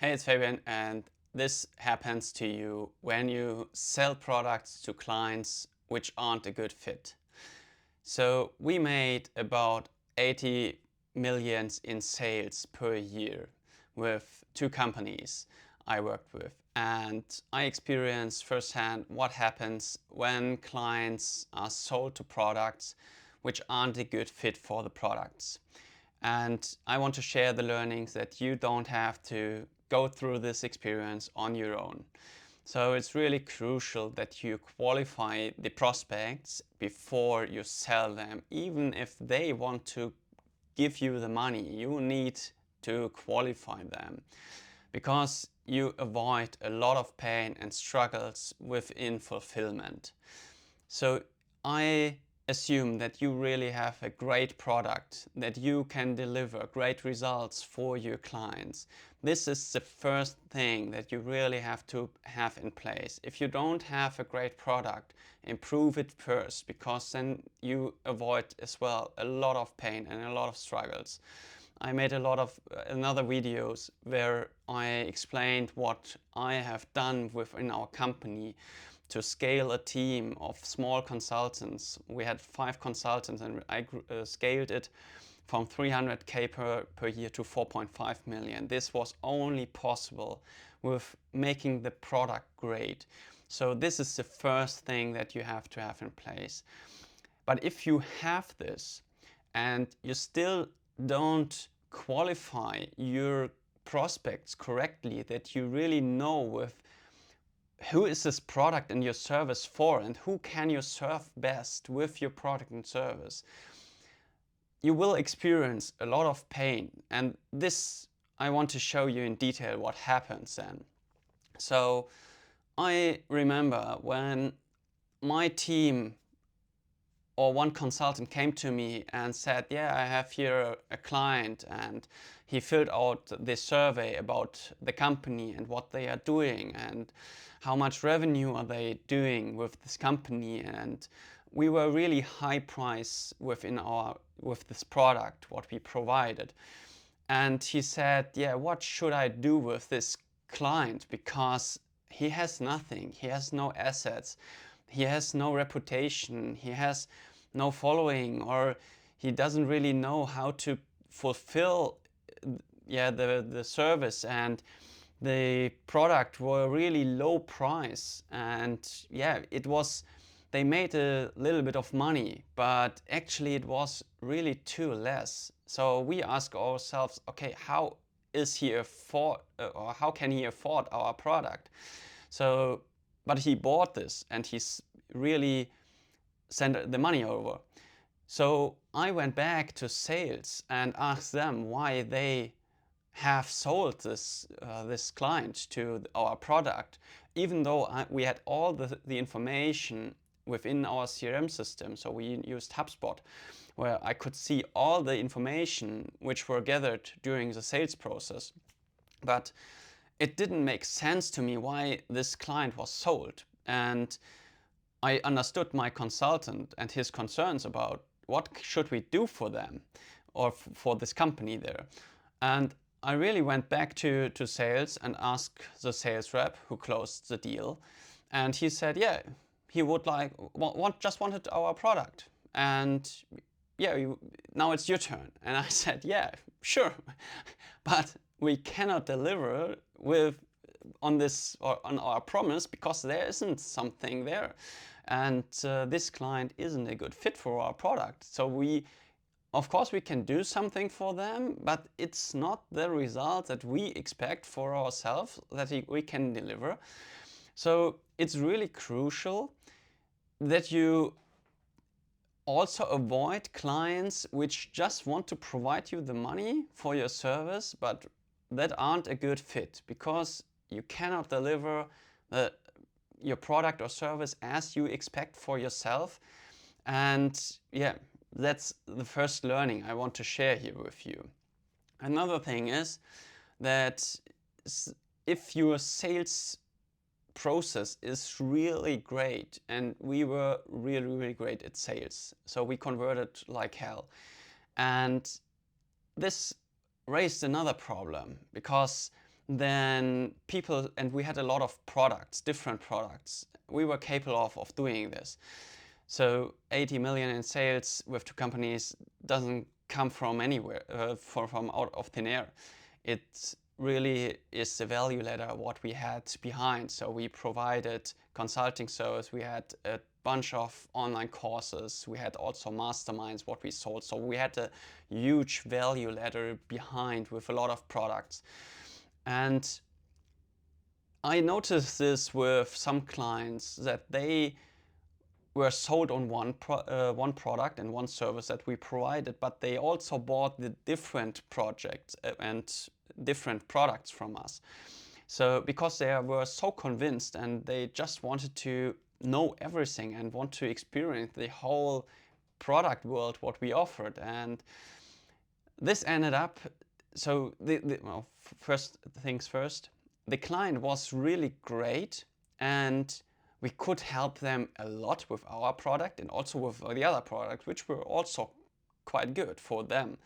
Hey, it's Fabian, and this happens to you when you sell products to clients which aren't a good fit. So we made about 80 millions in sales per year with two companies I worked with. And I experienced firsthand what happens when clients are sold to products which aren't a good fit for the products. And I want to share the learnings that you don't have to go through this experience on your own. So it's really crucial that you qualify the prospects before you sell them. Even if they want to give you the money, you need to qualify them because you avoid a lot of pain and struggles within fulfillment. So I assume that you really have a great product, that you can deliver great results for your clients. This is the first thing that you really have to have in place. If you don't have a great product, improve it first, because then you avoid as well a lot of pain and a lot of struggles. I made a lot of another videos where I explained what I have done within our company to scale a team of small consultants. We had 5 consultants, and I scaled it from 300K per year to 4.5 million. This was only possible with making the product great. So this is the first thing that you have to have in place. But if you have this and you still don't qualify your prospects correctly, that you really know with who is this product and your service for, and who can you serve best with your product and service, you will experience a lot of pain. And this, I want to show you in detail what happens then. So I remember when my team or one consultant came to me and said, yeah, I have here a client, and he filled out this survey about the company and what they are doing and how much revenue are they doing with this company. And we were really high price with this product, what we provided. And he said, yeah, what should I do with this client? Because he has nothing, he has no assets, he has no reputation, he has no following, or he doesn't really know how to fulfill the service, and the product were really low price. And yeah, it was, they made a little bit of money, but actually it was really too less. So we ask ourselves, okay, how is he afford, or how can he afford our product? So, but he bought this and he's really sent the money over. So I went back to sales and asked them why they have sold this client to our product, even though we had all the information within our CRM system. So we used HubSpot, where I could see all the information which were gathered during the sales process. But it didn't make sense to me why this client was sold. And I understood my consultant and his concerns about what should we do for them, or for this company there. And I really went back to sales and asked the sales rep who closed the deal. And he said, yeah, he would just wanted our product. And yeah, now it's your turn. And I said, yeah, sure. But we cannot deliver on this, or on our promise, because there isn't something there. And this client isn't a good fit for our product. So of course we can do something for them, but it's not the result that we expect for ourselves, that we can deliver. So it's really crucial that you also avoid clients which just want to provide you the money for your service, but that aren't a good fit, because you cannot deliver your product or service as you expect for yourself. And yeah, that's the first learning I want to share here with you. Another thing is that if your sales process is really great, and we were really great at sales, so we converted like hell, and this raised another problem, because then people, and we had a lot of products, different products. We were capable of doing this. So 80 million in sales with 2 companies doesn't come from anywhere, from out of thin air. It really is the value ladder what we had behind. So we provided consulting service, we had a bunch of online courses, we had also masterminds what we sold. So we had a huge value ladder behind with a lot of products. And I noticed this with some clients that they were sold on one product and one service that we provided, but they also bought the different projects and different products from us. So because they were so convinced and they just wanted to know everything and want to experience the whole product world what we offered. And this ended up, so well, first things first, the client was really great and we could help them a lot with our product and also with the other products, which were also quite good for them.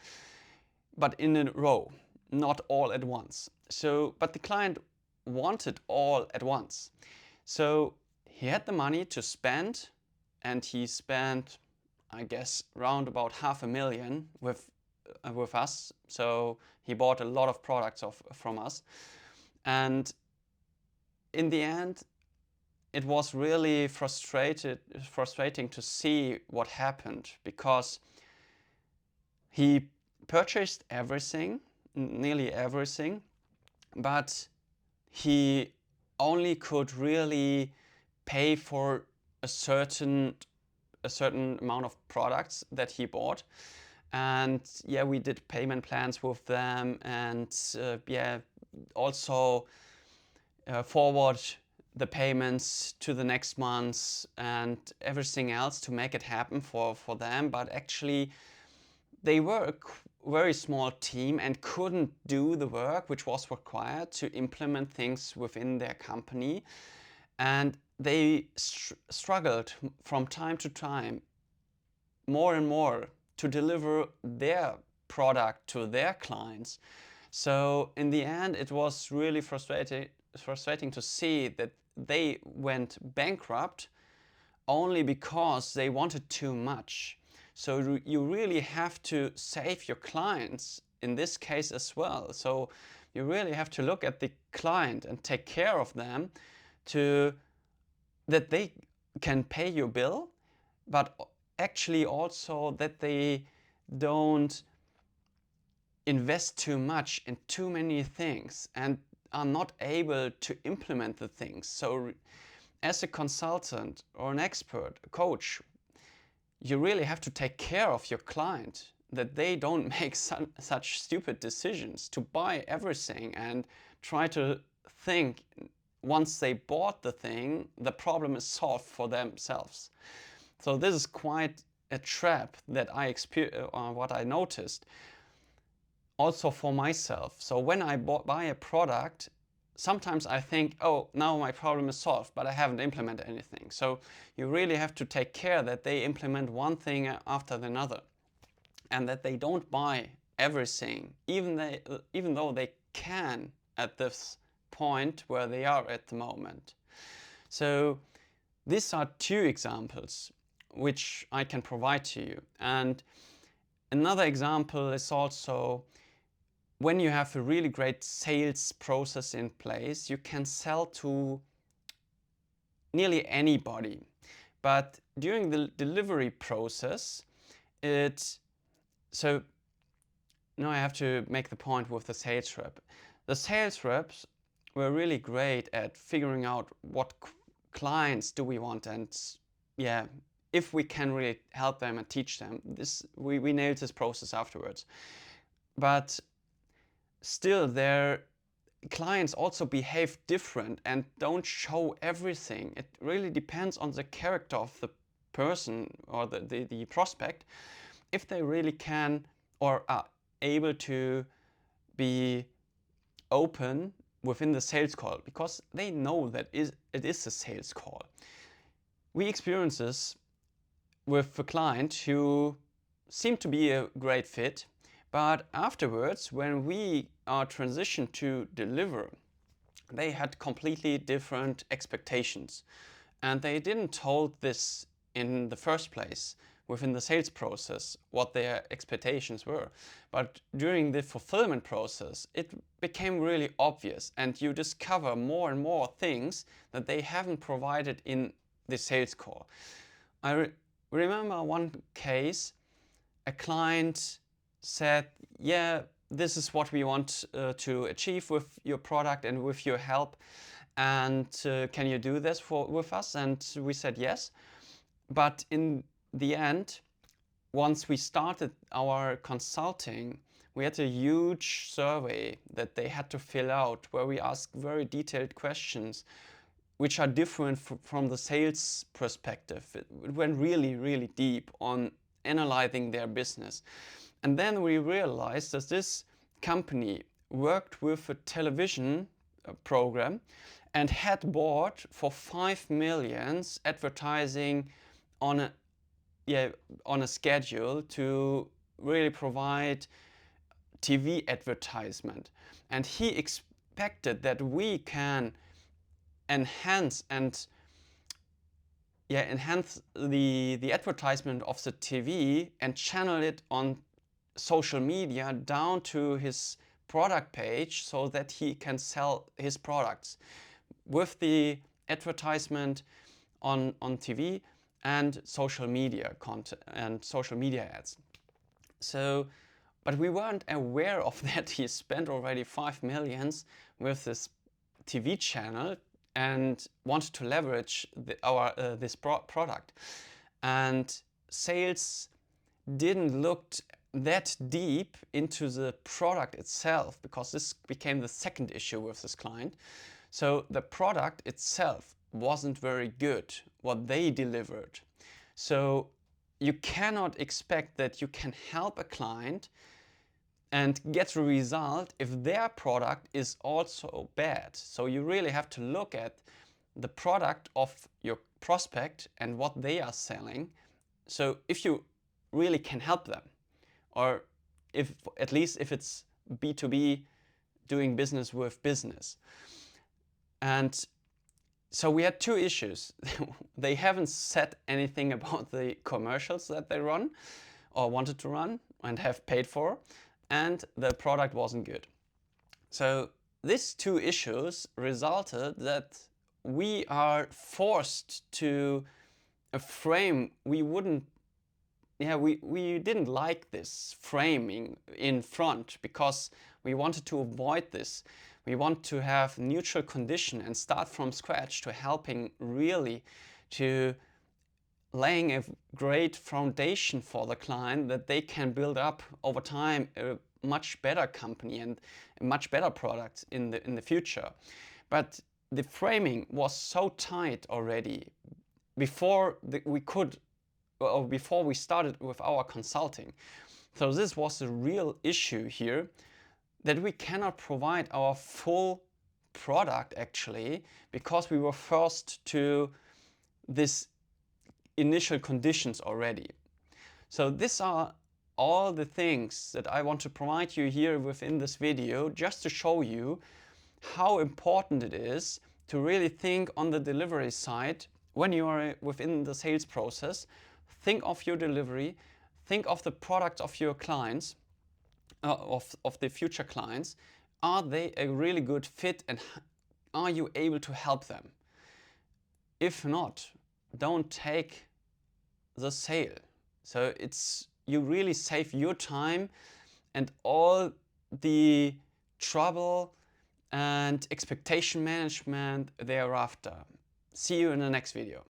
But in a row, not all at once. So, but the client wanted all at once. So he had the money to spend, and he spent, I guess, round about 500,000 with us. So he bought a lot of products from us. And in the end, it was really frustrating to see what happened, because he purchased everything, nearly everything, but he only could really pay for a certain amount of products that he bought. And yeah, we did payment plans with them, and yeah, also forward the payments to the next months and everything else to make it happen for them. But actually they were a very small team and couldn't do the work which was required to implement things within their company. And they struggled from time to time more and more to deliver their product to their clients. So in the end, it was really frustrating to see that they went bankrupt only because they wanted too much. So you really have to save your clients in this case as well. So you really have to look at the client and take care of them that they can pay your bill, but actually also that they don't invest too much in too many things and are not able to implement the things. So as a consultant or an expert, a coach, you really have to take care of your client, that they don't make such stupid decisions to buy everything and try to think once they bought the thing, the problem is solved for themselves. So this is quite a trap that what I noticed also for myself. So when I buy a product, sometimes I think, oh, now my problem is solved, but I haven't implemented anything. So you really have to take care that they implement one thing after another, and that they don't buy everything, even though they can at this point where they are at the moment. So these are 2 examples which I can provide to you. And another example is also when you have a really great sales process in place, you can sell to nearly anybody. But during the delivery process, so now I have to make the point with the sales rep. The sales reps were really great at figuring out what clients do we want, and yeah, if we can really help them and teach them. We nailed this process afterwards. But still, their clients also behave different and don't show everything. It really depends on the character of the person or the prospect, if they really can or are able to be open within the sales call, because they know that it is a sales call. We experience this with a client who seemed to be a great fit, But afterwards, when we are transitioned to deliver, they had completely different expectations. And they didn't hold this in the first place within the sales process what their expectations were. But during the fulfillment process, it became really obvious, and you discover more and more things that they haven't provided in the sales call. I remember one case, a client said, yeah, this is what we want to achieve with your product and with your help, and can you do this with us? And we said yes. But in the end, once we started our consulting, we had a huge survey that they had to fill out where we asked very detailed questions which are different from the sales perspective. It went really, really deep on analyzing their business. And then we realized that this company worked with a television program and had bought for 5 million advertising on a schedule to really provide TV advertisement. And he expected that we can enhance the advertisement of the TV and channel it on social media down to his product page so that he can sell his products with the advertisement on TV and social media content and social media ads. So, but we weren't aware of that. He spent already 5 million with this TV channel and wanted to leverage this product. And sales didn't look that deep into the product itself, because this became the second issue with this client. So the product itself wasn't very good, what they delivered. So you cannot expect that you can help a client and get a result if their product is also bad. So you really have to look at the product of your prospect and what they are selling. So if you really can help them, or if at least if it's B2B, doing business with business. And so we had two issues. They haven't said anything about the commercials that they run or wanted to run and have paid for, and the product wasn't good. So these two issues resulted that we are forced to a frame we didn't like this framing in front, because we wanted to avoid this. We want to have neutral condition and start from scratch to helping really to laying a great foundation for the client that they can build up over time a much better company and a much better product in the future. But the framing was so tight already before we started with our consulting. So this was a real issue here, that we cannot provide our full product actually, because we were forced to this initial conditions already. So these are all the things that I want to provide you here within this video, just to show you how important it is to really think on the delivery side when you are within the sales process. Think of your delivery, think of the product of your clients, of the future clients. Are they a really good fit, and are you able to help them? If not, don't take the sale. So you really save your time and all the trouble and expectation management thereafter. See you in the next video.